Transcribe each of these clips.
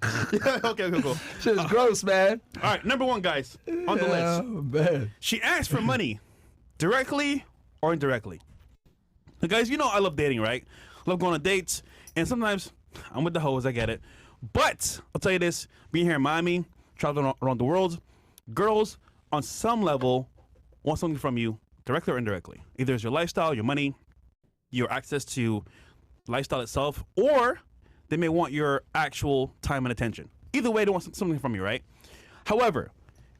Okay, cool. Shit is gross, man. All right, number one, guys, on the list. Man. She asked for money, directly or indirectly. Now, guys, you know I love dating, right? Love going on dates, and sometimes I'm with the hoes, I get it. But I'll tell you this, being here in Miami, traveling around the world, girls on some level want something from you, directly or indirectly. Either it's your lifestyle, your money, your access to lifestyle itself, or they may want your actual time and attention. Either way, they want something from you, right? However,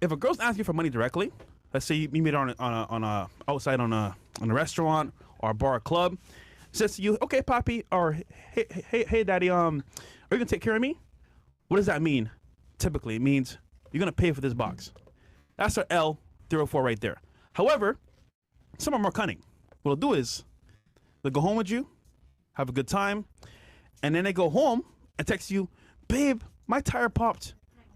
if a girl's asking you for money directly, let's say you meet her on a outside on a restaurant or a bar or club, says to you, "Okay, Poppy," or "Hey, Daddy, are you gonna take care of me?" What does that mean? Typically, it means you're gonna pay for this box. That's our L304 right there. However, some are more cunning. What they'll do is they'll go home with you, have a good time, and then they go home and text you, "Babe, my tire popped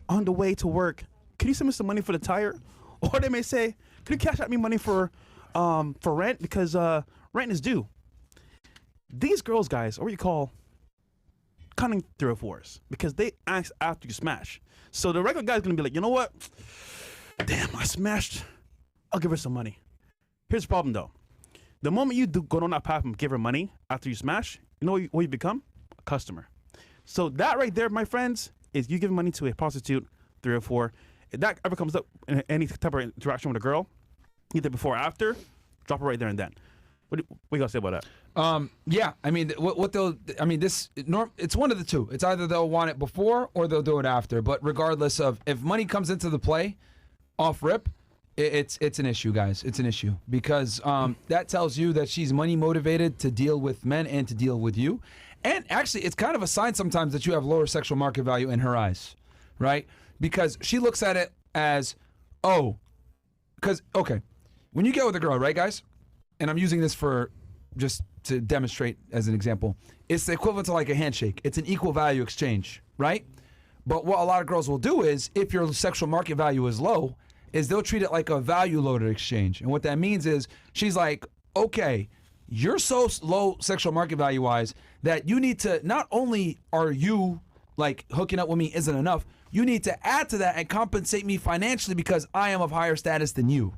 on the way to work. Can you send me some money for the tire?" Or they may say, "Can you cash out me money for rent because rent is due?" These girls, guys, are what you call cunning 304s because they ask after you smash. So the regular guy's gonna be like, "You know what? Damn, I smashed. I'll give her some money." Here's the problem though. The moment you go down that path and give her money after you smash, you know what you become? A customer. So that right there, my friends, is you giving money to a prostitute, 304. If that ever comes up in any type of interaction with a girl, either before or after, drop it right there and then. What you gotta say about that? Yeah, I mean, what they'll, I mean, it's one of the two. It's either they'll want it before or they'll do it after. But regardless of if money comes into the play, off rip, it's an issue, guys. It's an issue because that tells you that she's money motivated to deal with men and to deal with you. And actually, it's kind of a sign sometimes that you have lower sexual market value in her eyes, right? Because she looks at it as, okay, when you get with a girl, right, guys? And I'm using this for just to demonstrate as an example. It's the equivalent to like a handshake. It's an equal value exchange, right? But what a lot of girls will do is, if your sexual market value is low, is they'll treat it like a value loaded exchange. And what that means is she's like, okay, you're so low sexual market value wise that you need to, not only are you like hooking up with me isn't enough, you need to add to that and compensate me financially because I am of higher status than you.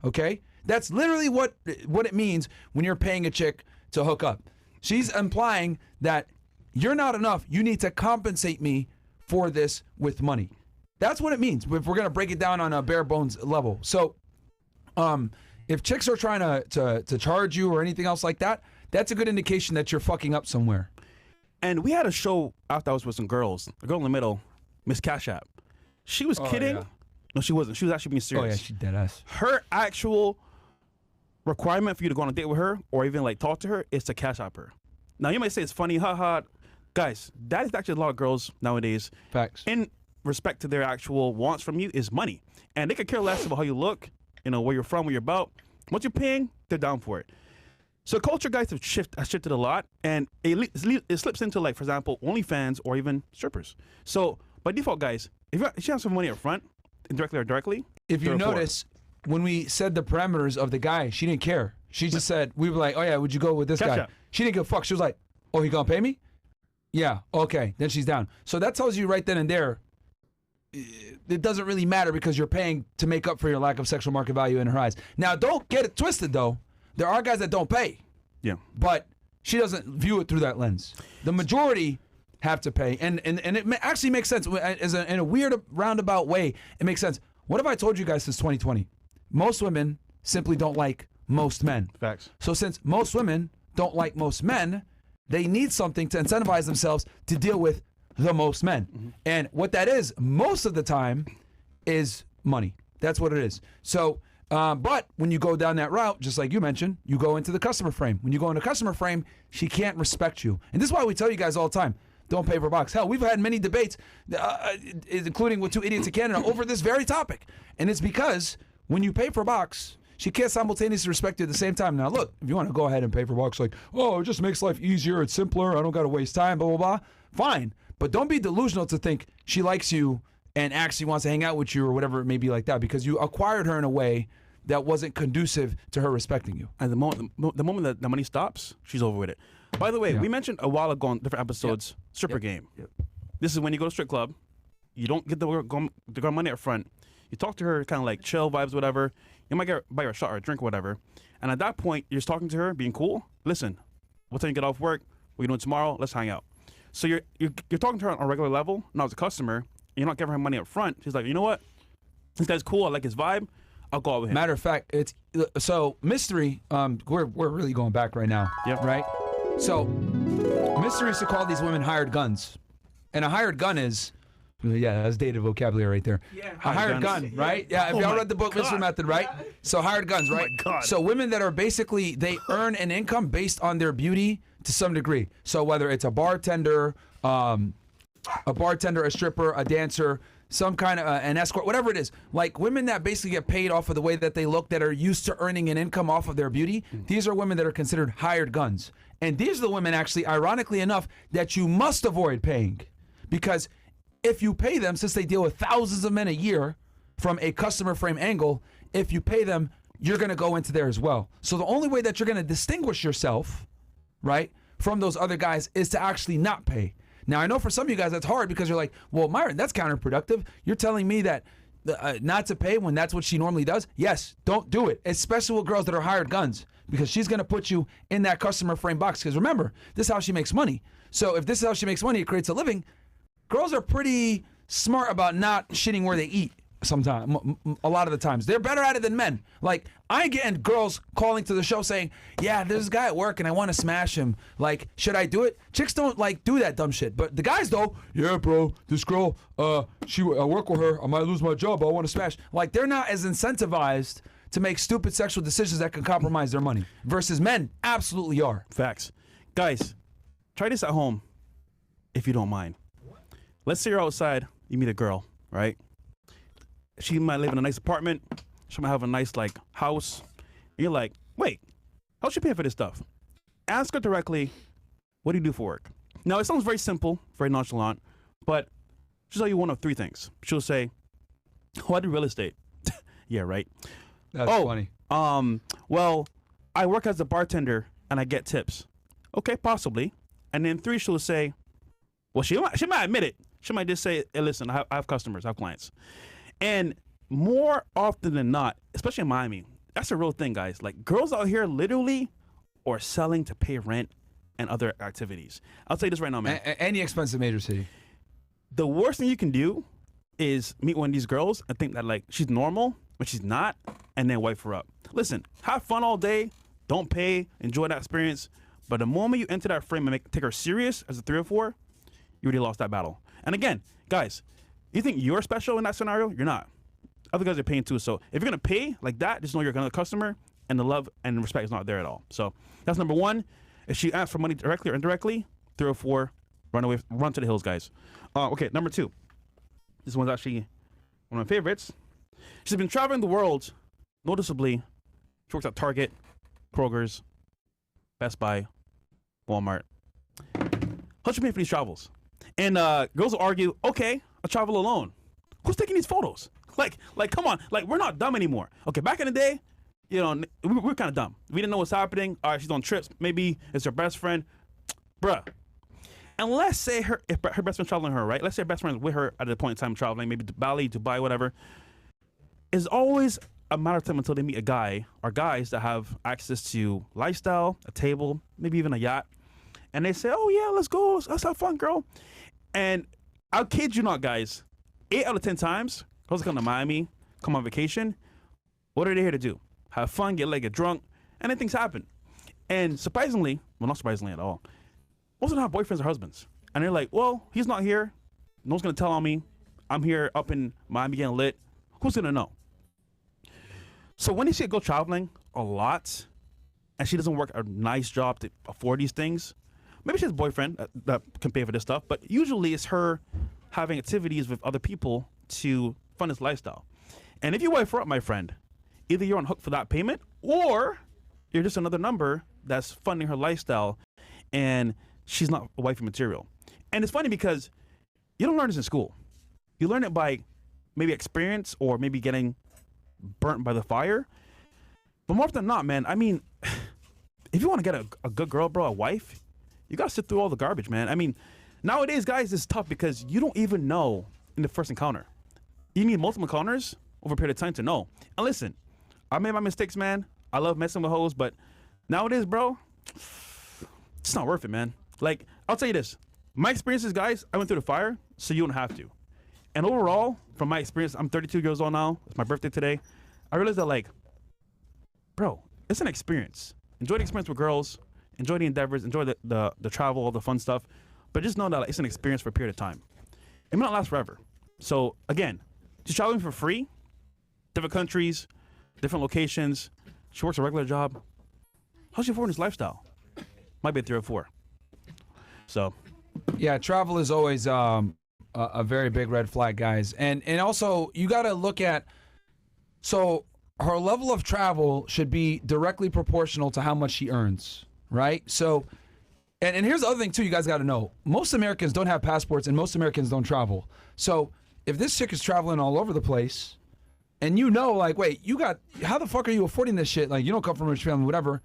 Okay? That's literally what it means when you're paying a chick to hook up. She's implying that you're not enough. You need to compensate me for this with money. That's what it means if we're going to break it down on a bare bones level. So if chicks are trying to charge you or anything else like that, that's a good indication that you're fucking up somewhere. And we had a show after I was with some girls. A girl in the middle, Miss Cash App. She was kidding. Yeah. No, she wasn't. She was actually being serious. Oh, yeah, she dead ass. Her actual requirement for you to go on a date with her or even like talk to her is to cash out her. Now you might say it's funny, haha. Guys, that is actually a lot of girls nowadays. Facts. In respect to their actual wants from you is money. And they could care less about how you look, you know, where you're from, what you're about. Once you're paying, they're down for it. So culture, guys, has shifted a lot, and it slips into, like, for example, OnlyFans or even strippers. So by default, guys, if she has some money up front, indirectly or directly, if you notice, when we said the parameters of the guy, she didn't care. She just said, we were like, oh yeah, would you go with this guy? She didn't give a fuck. She was like, oh, he gonna pay me? Yeah, okay. Then she's down. So that tells you right then and there, it doesn't really matter because you're paying to make up for your lack of sexual market value in her eyes. Now, don't get it twisted though. There are guys that don't pay. Yeah. But she doesn't view it through that lens. The majority have to pay. And it actually makes sense. In a weird roundabout way, it makes sense. What have I told you guys since 2020? Most women simply don't like most men. Facts. So since most women don't like most men, they need something to incentivize themselves to deal with the most men. Mm-hmm. And what that is, most of the time, is money. That's what it is. So, but when you go down that route, just like you mentioned, you go into the customer frame. When you go into customer frame, she can't respect you. And this is why we tell you guys all the time, don't pay for a box. Hell, we've had many debates, including with 2 idiots in Canada, over this very topic. And it's because when you pay for a box, she can't simultaneously respect you at the same time. Now, look, if you want to go ahead and pay for a box, like, oh, it just makes life easier, it's simpler, I don't got to waste time, blah, blah, blah, fine. But don't be delusional to think she likes you and actually wants to hang out with you or whatever it may be like that, because you acquired her in a way that wasn't conducive to her respecting you. And the moment that the money stops, she's over with it. By the way, we mentioned a while ago on different episodes, stripper game. This is when you go to strip club. You don't get the girl money up front. You talk to her kind of like chill vibes, whatever. You might buy her a shot or a drink or whatever. And at that point, you're just talking to her, being cool. Listen, what time you get off work? What are you doing tomorrow? Let's hang out. So you're talking to her on a regular level, not as a customer. You're not giving her money up front. She's like, you know what? This guy's cool. I like his vibe. I'll go out with him. Matter of fact, it's so Mystery. We're really going back right now. Yep. Right. So Mystery used to call these women hired guns, and a hired gun is. Yeah, that's dated vocabulary right there. Yeah, a hired gun, right? Yeah, if y'all read the book Mystery Method, right? So hired guns, right? Oh my God. So women that are basically, they earn an income based on their beauty to some degree. So whether it's a bartender, a stripper, a dancer, some kind of an escort, whatever it is. Like women that basically get paid off of the way that they look, that are used to earning an income off of their beauty. These are women that are considered hired guns. And these are the women, actually, ironically enough, that you must avoid paying. Because if you pay them, since they deal with thousands of men a year from a customer frame angle, if you pay them, you're going to go into there as well. So the only way that you're going to distinguish yourself, right, from those other guys is to actually not pay. Now, I know for some of you guys that's hard because you're like, well, Myron, that's counterproductive. You're telling me that not to pay when that's what she normally does? Yes, don't do it, especially with girls that are hired guns, because she's going to put you in that customer frame box. Because remember, this is how she makes money. So if this is how she makes money, it creates a living. Girls are pretty smart about not shitting where they eat sometimes, a lot of the times. They're better at it than men. Like, I get girls calling to the show saying, yeah, there's a guy at work and I want to smash him. Like, should I do it? Chicks don't, like, do that dumb shit. But the guys, though, yeah, bro, this girl, I work with her. I might lose my job, but I want to smash. Like, they're not as incentivized to make stupid sexual decisions that can compromise their money. Versus men absolutely are. Facts. Guys, try this at home if you don't mind. Let's say you're outside, you meet a girl, right? She might live in a nice apartment. She might have a nice, like, house. And you're like, wait, how'd she pay for this stuff? Ask her directly, what do you do for work? Now, it sounds very simple, very nonchalant, but she'll tell you one of three things. She'll say, oh, I do real estate. Yeah, right. That's funny. Well, I work as a bartender and I get tips. Okay, possibly. And then three, she'll say, well, she might admit it. She might just say, hey, listen, I have customers, I have clients. And more often than not, especially in Miami, that's a real thing, guys. Like, girls out here literally are selling to pay rent and other activities. I'll tell you this right now, man. Any expensive major city. The worst thing you can do is meet one of these girls and think that, like, she's normal, but she's not, and then wipe her up. Listen, have fun all day. Don't pay. Enjoy that experience. But the moment you enter that frame and take her serious as a 3 or 4, you already lost that battle. And again, guys, you think you're special in that scenario? You're not. Other guys are paying too. So if you're going to pay like that, just know you're another customer, and the love and respect is not there at all. So that's number one. If she asks for money directly or indirectly, 3 or 4, run to the hills, guys. Okay, number 2. This one's actually one of my favorites. She's been traveling the world, noticeably. She works at Target, Kroger's, Best Buy, Walmart. How'd you pay for these travels? And girls will argue, okay, I'll travel alone. Who's taking these photos? Like, come on. Like, we're not dumb anymore. Okay, back in the day, you know, we're kind of dumb. We didn't know what's happening. All right, she's on trips. Maybe it's her best friend. Bruh. And let's say if her best friend's traveling with her, right? Let's say her best friend's with her at the point in time traveling, maybe to Bali, Dubai, whatever. It's always a matter of time until they meet a guy or guys that have access to lifestyle, a table, maybe even a yacht. And they say, oh, yeah, let's go. Let's have fun, girl. And I'll kid you not, guys. 8 out of 10 times, girls come to Miami, come on vacation. What are they here to do? Have fun, get drunk, and then things happen. And surprisingly, well, not surprisingly at all, most of them have boyfriends or husbands. And they're like, well, he's not here. No one's going to tell on me. I'm here up in Miami getting lit. Who's going to know? So when you see her go traveling a lot, and she doesn't work a nice job to afford these things, maybe she has a boyfriend that can pay for this stuff, but usually it's her having activities with other people to fund this lifestyle. And if you wife her up, my friend, either you're on hook for that payment or you're just another number that's funding her lifestyle and she's not a wifey material. And it's funny because you don't learn this in school. You learn it by maybe experience or maybe getting burnt by the fire. But more often than not, man, I mean, if you want to get a good girl, bro, a wife, you got to sit through all the garbage, man. I mean, Nowadays, guys, it's tough because you don't even know in the first encounter. You need multiple encounters over a period of time to know. And listen, I made my mistakes, man. I love messing with hoes, but nowadays, bro, it's not worth it, man. Like, I'll tell you this. My experiences, guys, I went through the fire, so you don't have to. And overall, from my experience, I'm 32 years old now. It's my birthday today. I realized that, like, bro, it's an experience. Enjoy the experience with girls. Enjoy the endeavors. Enjoy the travel, all the fun stuff. But just know that like, it's an experience for a period of time. It may not last forever. So, again, just traveling for free, different countries, different locations. She works a regular job. How's she affording this lifestyle? Might be a 3 or 4. So, yeah, travel is always a very big red flag, guys. And also, you got to look at, so her level of travel should be directly proportional to how much she earns, right? So, and here's the other thing, too, you guys got to know. Most Americans don't have passports, and most Americans don't travel. So, if this chick is traveling all over the place, and you know, like, wait, how the fuck are you affording this shit? Like, you don't come from a rich family, whatever.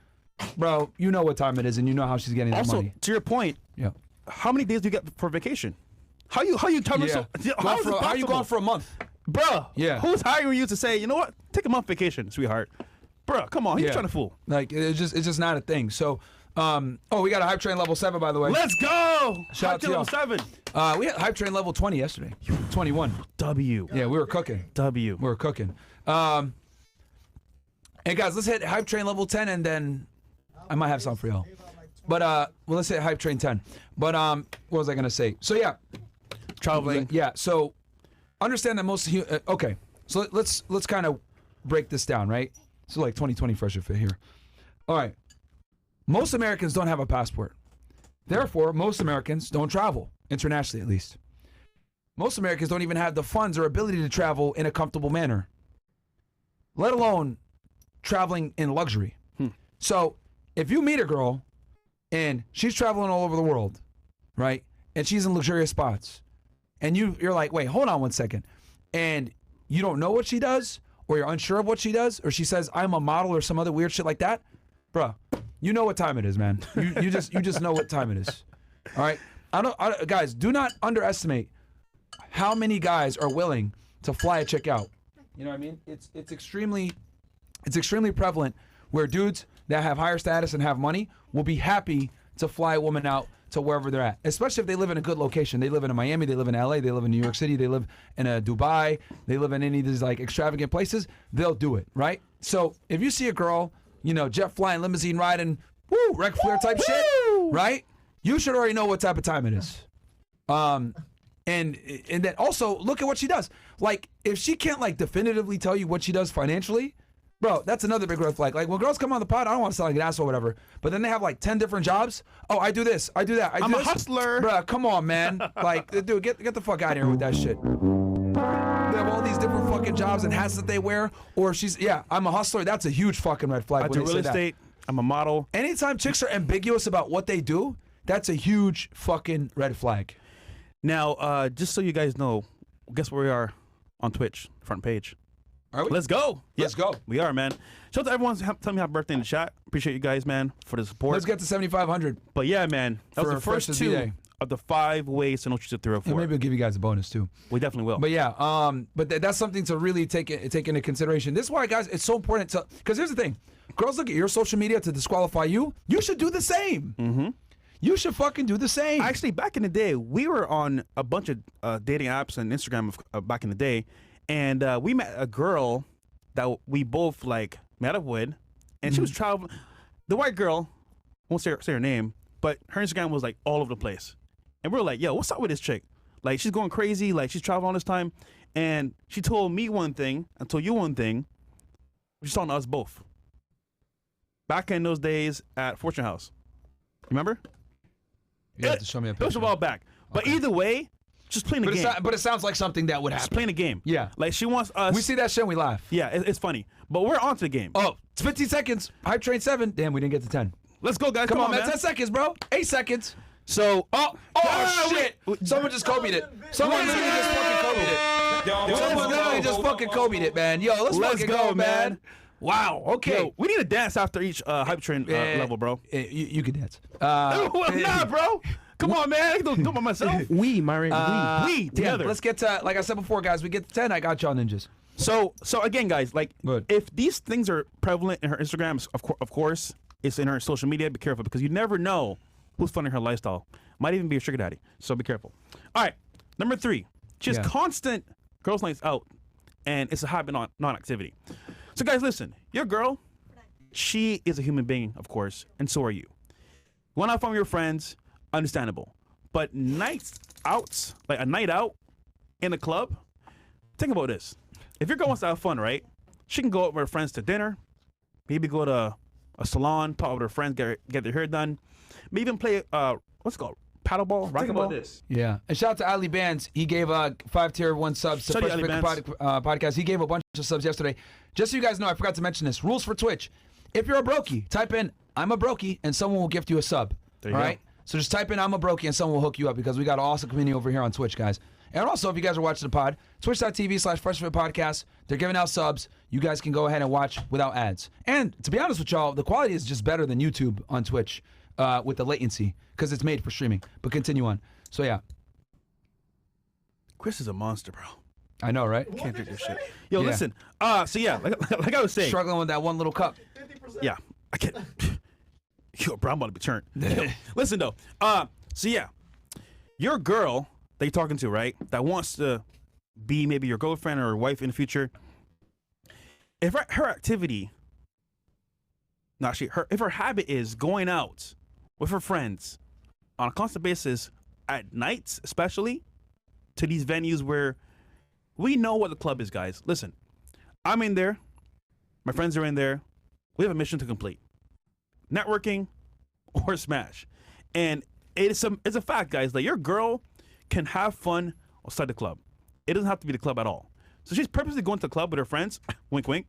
Bro, you know what time it is, and you know how she's getting that also, money. to your point, Yeah. how many days do you get for vacation? How you cover so? How are you going for a month? Bruh, Yeah. Who's hiring you to say, you know what? Take a month vacation, sweetheart. Bruh, come on. He's trying to fool. Like, it's just not a thing. So, we got a Hype Train level 7, by the way. Let's go. Shout out to level 7. We had Hype Train level 20 yesterday. 21. W. Yeah, we were cooking. W. We were cooking. Hey, guys, let's hit Hype Train level 10, and then I might have something for y'all. But, well, let's hit Hype Train 10. But, what was I going to say? So, yeah. Traveling. Yeah, so understand that most okay. So let's kind of break this down, right? So like 2020 Fresh&Fit here. All right. Most Americans don't have a passport. Therefore, most Americans don't travel, internationally at least. Most Americans don't even have the funds or ability to travel in a comfortable manner, let alone traveling in luxury. So if you meet a girl and she's traveling all over the world, right? And she's in luxurious spots, and you're like, wait, hold on one second. And you don't know what she does, or you're unsure of what she does, or she says, I'm a model or some other weird shit like that, bruh, you know what time it is, man. You just know what time it is. All right? Guys, do not underestimate how many guys are willing to fly a chick out. You know what I mean? It's extremely prevalent where dudes that have higher status and have money will be happy to fly a woman out to wherever they're at, especially if they live in a good location. They live in Miami, they live in LA, they live in New York City, they live in Dubai, they live in any of these like extravagant places, they'll do it, right? So if you see a girl, you know, jet flying, limousine riding, woo, Ric Flair type shit, right? You should already know what type of time it is. And then also look at what she does. Like, if she can't like definitively tell you what she does financially, bro, that's another big red flag. Like, when girls come on the pod, I don't want to sound like an asshole or whatever, but then they have like 10 different jobs. Oh, I do this, I do that, I'm a hustler. Bro, come on, man. Like, dude, get the fuck out of here with that shit. They have all these different fucking jobs and hats that they wear, or I'm a hustler. That's a huge fucking red flag. I do real estate. I'm a model. Anytime chicks are ambiguous about what they do, that's a huge fucking red flag. Now, just so you guys know, guess where we are on Twitch, front page. Are we? Let's go. Let's go. We are, man. Shout out to everyone telling me happy birthday in the chat. Appreciate you guys, man, for the support. Let's get to 7,500. But yeah, man, that was the For first Fresh 2 D-Day. of the 5 ways to know she's a 3 or 4. And maybe we'll give you guys a bonus too. We definitely will. But yeah, that's something to really take into consideration. This is why, guys, it's so important to, because here's the thing. Girls look at your social media to disqualify you. You should do the same. Mm-hmm. You should fucking do the same. Actually, back in the day, we were on a bunch of dating apps and Instagram back in the day, and we met a girl that we both like met up with, and she was traveling. The white girl, won't say her name, but her Instagram was like all over the place, and we were like, "Yo, what's up with this chick? Like, she's going crazy. Like, she's traveling all this time." And she told me one thing, and told you one thing. She's talking to us both. Back in those days at Fortune House, remember? You have to show me a picture. It was a while back, but either way, just playing the game. But it sounds like something that would happen. Just playing the game. Yeah. Like, she wants us. We see that shit and we laugh. Yeah, it's funny. But we're on to the game. Oh, it's 15 seconds. Hype Train 7. Damn, we didn't get to 10. Let's go, guys. Come on, man. 10 seconds, bro. 8 seconds. So, shit. Someone just Kobe'd it. Someone literally just fucking Kobe'd it. Someone literally just fucking Kobe'd it, man. Yo, let's fucking go, man. Wow. Okay. Yo, we need to dance after each Hype Train level, bro. You can dance. Nah, bro. Come on, man. I can do it by myself. We, Myron, We together. Let's get to, like I said before, guys, we get to 10. I got y'all ninjas. So again, guys, like, Good. if these things are prevalent in her Instagram, of course, it's in her social media. Be careful because you never know who's funding her lifestyle. Might even be a sugar daddy. So be careful. All right, number 3. She has constant girls' nights out, and it's a habit, non-activity. So guys, listen, your girl, she is a human being, of course, and so are you. You want to have fun with your friends, understandable. But nights out, like a night out in a club, think about this. If your girl wants to have fun, right, she can go out with her friends to dinner, maybe go to a salon, pop with her friends, get their hair done, maybe even play, what's it called, paddleball, racquetball? this. Yeah. And shout out to Ali Bands. He gave 5 tier 1 subs to Shout out Fresh to Ali Fit podcast. He gave a bunch of subs yesterday. Just so you guys know, I forgot to mention this. Rules for Twitch. If you're a brokey, type in I'm a brokey and someone will gift you a sub. There you all go. right? So just type in I'm a brokey and someone will hook you up because we got an awesome community over here on Twitch, guys. And also, if you guys are watching the pod, twitch.tv/FreshFitPodcast. They're giving out subs. You guys can go ahead and watch without ads. And to be honest with y'all, the quality is just better than YouTube on Twitch with the latency because it's made for streaming. But continue on. So, yeah. Chris is a monster, bro. I know, right? Can't drink this shit. Yo, Yeah. listen. So yeah, like I was saying. Struggling with that one little cup. Yeah, I can't. Yo, bro, I'm about to be turned. Yo, listen though. So yeah, your girl that you're talking to, right? That wants to be maybe your girlfriend or wife in the future. If her activity, if her habit is going out with her friends on a constant basis at nights, especially to these venues where we know what the club is, guys. Listen, I'm in there. My friends are in there. We have a mission to complete. Networking or smash. And it's a fact, guys, that your girl can have fun outside the club. It doesn't have to be the club at all. So she's purposely going to the club with her friends. Wink, wink.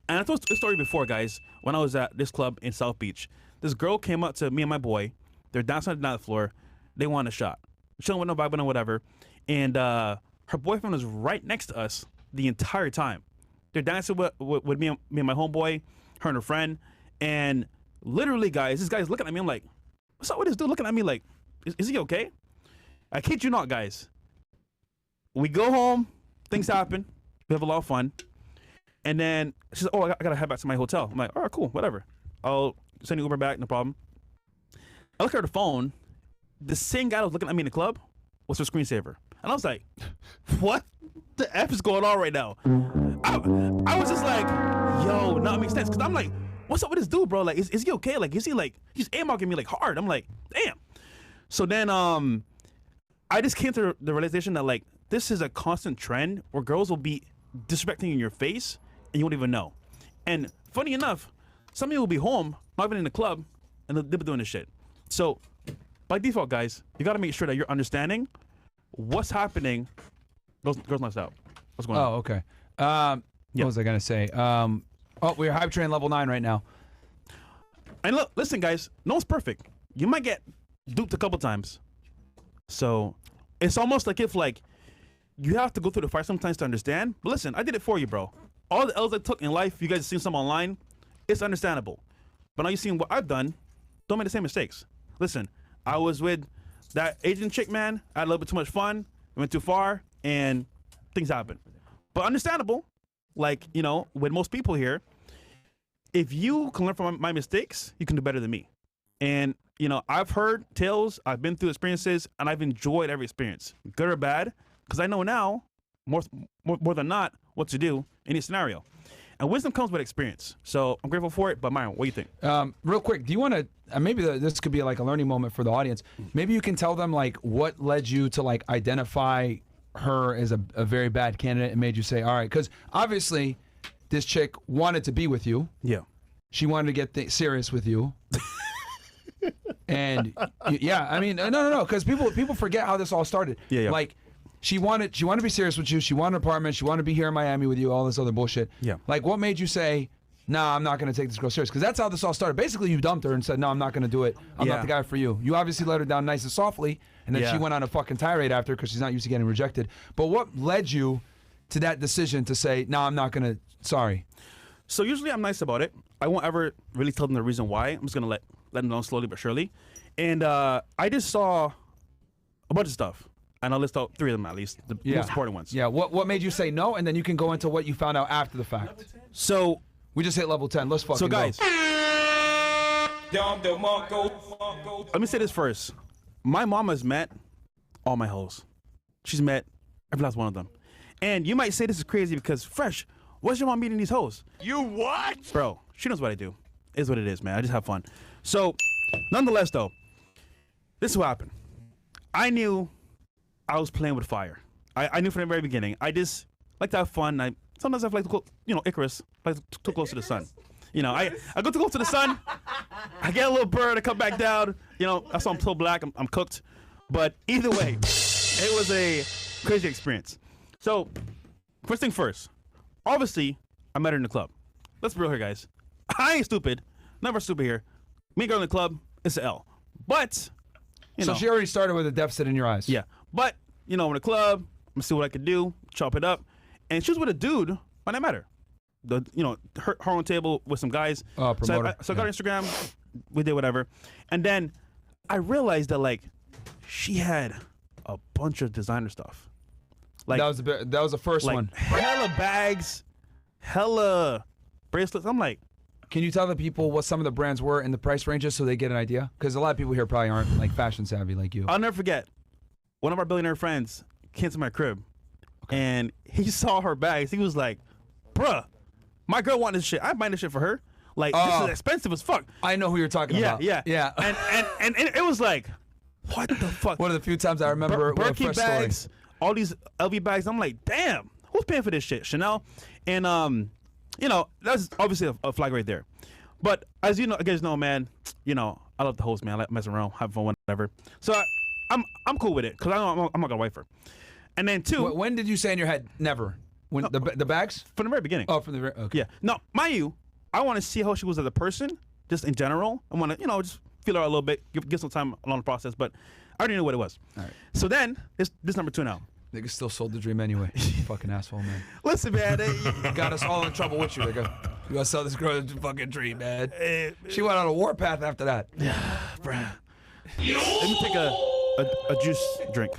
And I told this story before, guys, when I was at this club in South Beach. This girl came up to me and my boy. They're dancing on the dance floor. They want a shot. Chilling with no vibe and whatever. And her boyfriend was right next to us the entire time. They're dancing with me and my homeboy, her and her friend. And literally, guys, this guy's looking at me. I'm like, what's up with this dude looking at me like, is he okay? I kid you not, guys. We go home. Things happen. We have a lot of fun. And then she's like, oh, I got to head back to my hotel. I'm like, all right, cool, whatever. I'll send you Uber back, no problem. I look at her phone. The same guy that was looking at me in the club was her screensaver. And I was like, what the F is going on right now? I was just like, yo, no, it makes sense. Because I'm like, what's up with this dude, bro? Like, is he okay? Like, is he like, he's aim-marking me like hard. I'm like, damn. So then I just came to the realization that like, this is a constant trend where girls will be disrespecting you in your face and you won't even know. And funny enough, some of you will be home, not even in the club, and they'll be doing this shit. So by default, guys, you got to make sure that you're understanding what's happening. Girls nights out. What's going on? Oh, okay. What was I going to say? We're hype train level 9 right now. And look, listen, guys, no one's perfect. You might get duped a couple times. So it's almost like if like you have to go through the fire sometimes to understand. But listen, I did it for you, bro. All the L's I took in life, you guys have seen some online. It's understandable. But now you've seen what I've done. Don't make the same mistakes. Listen, I was with that Asian chick, man. I had a little bit too much fun. Went too far, and things happen. But understandable. Like, you know, with most people here, if you can learn from my mistakes, you can do better than me. And, you know, I've heard tales, I've been through experiences, and I've enjoyed every experience, good or bad, because I know now, more than not, what to do in each scenario. And wisdom comes with experience. So I'm grateful for it. But Myron, what do you think? Real quick, do you want to, maybe this could be like a learning moment for the audience. Maybe you can tell them like what led you to like identify her as a very bad candidate and made you say, all right, because obviously this chick wanted to be with you. Yeah. She wanted to get serious with you. And yeah, I mean, no, because people forget how this all started. Yeah. Like, she wanted to be serious with you. She wanted an apartment. She wanted to be here in Miami with you. All this other bullshit. Yeah. Like, what made you say, "Nah, I'm not going to take this girl serious"? Because that's how this all started. Basically, you dumped her and said, "No, I'm not going to do it. I'm not the guy for you." You obviously let her down nice and softly, and then she went on a fucking tirade after because she's not used to getting rejected. But what led you to that decision to say, "No, I'm not going to"? Sorry. So usually I'm nice about it. I won't ever really tell them the reason why. I'm just gonna let them know slowly but surely. And I just saw a bunch of stuff. And I'll list out 3 of them at least, the most important ones. Yeah. What made you say no? And then you can go into what you found out after the fact. So we just hit level 10. Let's fucking guys, go. let me say this first. My mom has met all my hoes. She's met every last one of them. And you might say this is crazy because, Fresh, what's your mom meeting these hoes? You what? Bro, she knows what I do. It is what it is, man. I just have fun. So, nonetheless, though, this is what happened. I knew I was playing with fire. I knew from the very beginning. I just like to have fun. Sometimes I like to go, Icarus, like too close to the sun. I go too close to the sun. I get a little bird. I come back down. That's why I'm so black. I'm cooked. But either way, it was a crazy experience. So, first thing first. Obviously, I met her in the club. Let's be real here, guys. I ain't stupid. Never stupid here. Me and girl in the club, it's an L. But, So she already started with a deficit in your eyes. Yeah. But, in the club, I'm gonna see what I could do, chop it up. And she was with a dude when I met her. Her own table with some guys. Promoter. So I got her Instagram. We did whatever. And then I realized that, she had a bunch of designer stuff. That was the first one. Hella bags, hella bracelets. I'm like, can you tell the people what some of the brands were in the price ranges so they get an idea? Because a lot of people here probably aren't fashion savvy like you. I'll never forget. One of our billionaire friends came to my crib, and he saw her bags. He was like, "Bruh, my girl wanted this shit. I'm buying this shit for her. This is expensive as fuck." I know who you're talking about. Yeah. And it was like, what the fuck? One of the few times I remember Birkin bags, all these LV bags. I'm like, damn, who's paying for this shit? Chanel, and that's obviously a flag right there. But as you guys know, man, I love the host, man. I like messing around, having fun, whatever. So I'm cool with it because I know I'm not gonna wife her. And then 2, when did you say in your head never? When the bags? From the very beginning. Oh, from the very okay. Yeah. No, mind you, I want to see how she was as a person, just in general. I want to, just feel her out a little bit, give some time along the process. But I already knew what it was. All right. So then this number 2 now. Nigga still sold the dream anyway. Fucking asshole, man. Listen, man. Got us all in trouble with you, nigga. You gotta sell this girl the fucking dream, man. She went on a warpath after that. Yeah, bruh. Let me take a juice drink.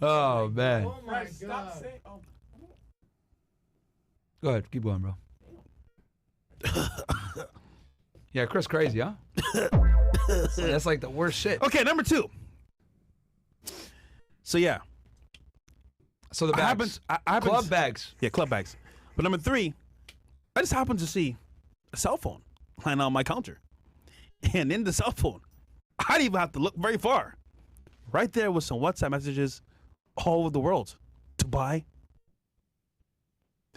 Oh, man. Oh my God. Go ahead. Keep going, bro. Yeah, Chris crazy, huh? That's like the worst shit. Okay, number 2. So, yeah. So the bags. Club bags. Yeah, club bags. But number 3, I just happened to see a cell phone lying on my counter. And in the cell phone, I didn't even have to look very far. Right there was some WhatsApp messages all over the world. Dubai,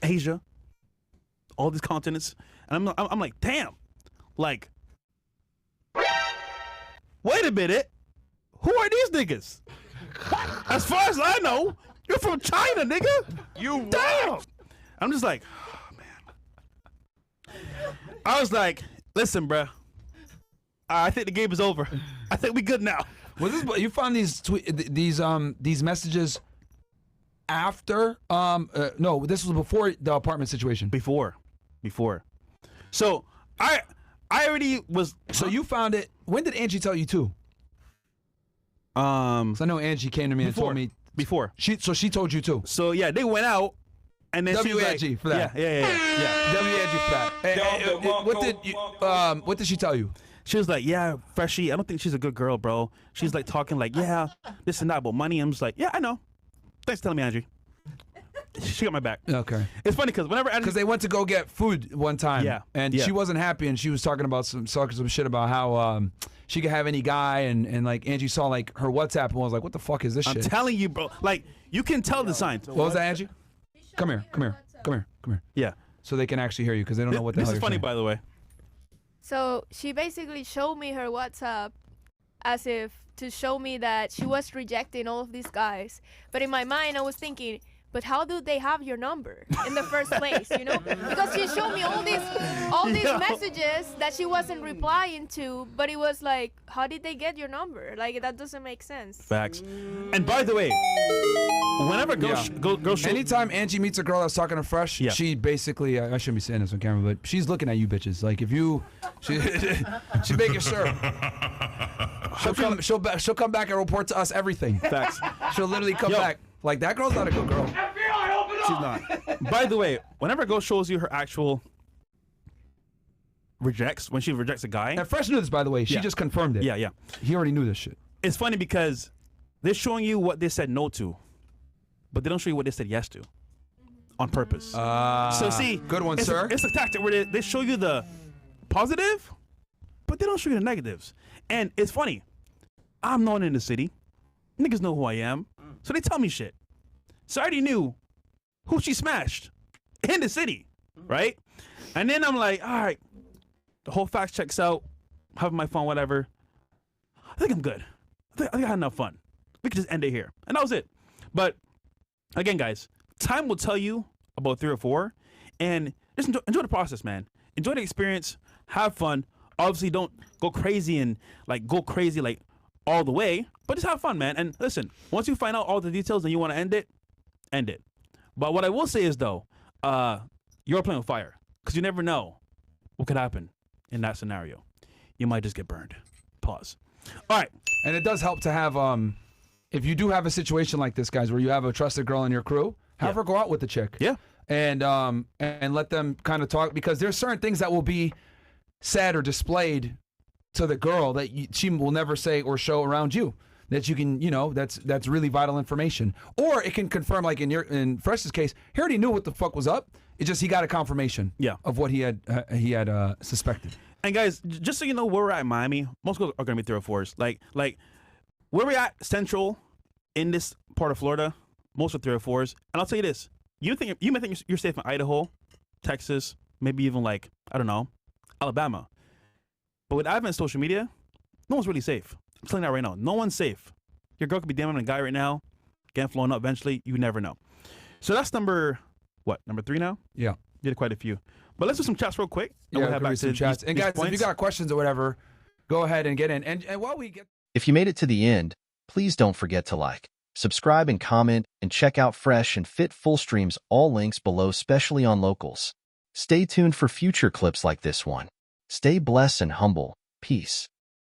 Asia, all these continents. And I'm like, damn. Wait a minute. Who are these niggas? As far as I know, you're from China, nigga. You damn. I'm just like, oh, man. I was like, listen, bruh. I think the game is over. I think we good now. Was this you found these messages after? No, this was before the apartment situation. Before. So I already was. So you found it. When did Angie tell you too? 'Cause I know Angie came to me and told me before. She told you too. So yeah, they went out, and then she was Angie like, for that. Yeah. W Angie for that. What did she tell you? She was like, yeah, Freshie, I don't think she's a good girl, bro. She's like talking like, yeah, this and that about money. I'm just like, yeah, I know. Thanks for telling me, Angie. She got my back. Okay. It's funny because whenever Angie, because they went to go get food one time. Yeah. And she wasn't happy, and she was talking some shit about how she could have any guy, and like Angie saw like her WhatsApp and was like, what the fuck is this shit? I'm telling you, bro. Like you can tell the signs. What was that, Angie? Come here. Yeah. So they can actually hear you because they don't know what the hell This is you're funny, saying. by the way. So she basically showed me her WhatsApp as if to show me that she was rejecting all of these guys. But in my mind, I was thinking, but how do they have your number in the first place, you know? Because she showed me all these messages that she wasn't replying to, but it was like, how did they get your number? Like, that doesn't make sense. Facts. And by the way, whenever girls show... Anytime Angie meets a girl that's talking to Fresh, Yeah. she basically, I shouldn't be saying this on camera, but she's looking at you bitches. Like, if you, she's making sure. She'll come back and report to us everything. Facts. She'll literally come back. Like, that girl's not a good girl. FBI, open up! She's not. By the way, whenever a girl shows you her actual when she rejects a guy... And Fresh knew this, by the way. She just confirmed it. Yeah, yeah. He already knew this shit. It's funny because they're showing you what they said no to, but they don't show you what they said yes to on purpose. So see... Good one, sir. It's a tactic where they show you the positive, but they don't show you the negatives. And it's funny. I'm known in the city. Niggas know who I am. So they tell me shit. So I already knew who she smashed in the city, right? And then I'm like, all right, the whole fact checks out, having my fun, whatever. I think I'm good. I think I had enough fun. We could just end it here. And that was it. But again, guys, time will tell you about 3 or 4. And just enjoy the process, man. Enjoy the experience. Have fun. Obviously, don't go crazy and go crazy all the way, but just have fun, man. And listen, once you find out all the details and you want to end it. But what I will say is, though, you're playing with fire because you never know what could happen in that scenario. You might just get burned. Pause. All right. And it does help to have, if you do have a situation like this, guys, where you have a trusted girl in your crew, have her go out with the chick. Yeah. And let them kind of talk, because there's certain things that will be said or displayed to the girl that she will never say or show around you, that you can, that's really vital information. Or it can confirm, like in Fresh's case, he already knew what the fuck was up. It's just he got a confirmation of what he had suspected. And guys, just so you know where we're at in Miami, most girls are going to be 3 or 4s. Like where we're at central in this part of Florida, most are 3 or 4s. And I'll tell you this, you may think you're safe in Idaho, Texas, maybe even I don't know, Alabama. But with advent of social media, no one's really safe. I'm telling you that right now. No one's safe. Your girl could be DMing a guy right now, getting flown up eventually. You never know. So that's number 3 now? Yeah. Did quite a few. But let's do some chats real quick. And we'll head back to some chats. And guys, if you got questions or whatever, go ahead and get in. And while we get... If you made it to the end, please don't forget to subscribe and comment, and check out Fresh and Fit full streams, all links below, especially on locals. Stay tuned for future clips like this one. Stay blessed and humble. Peace.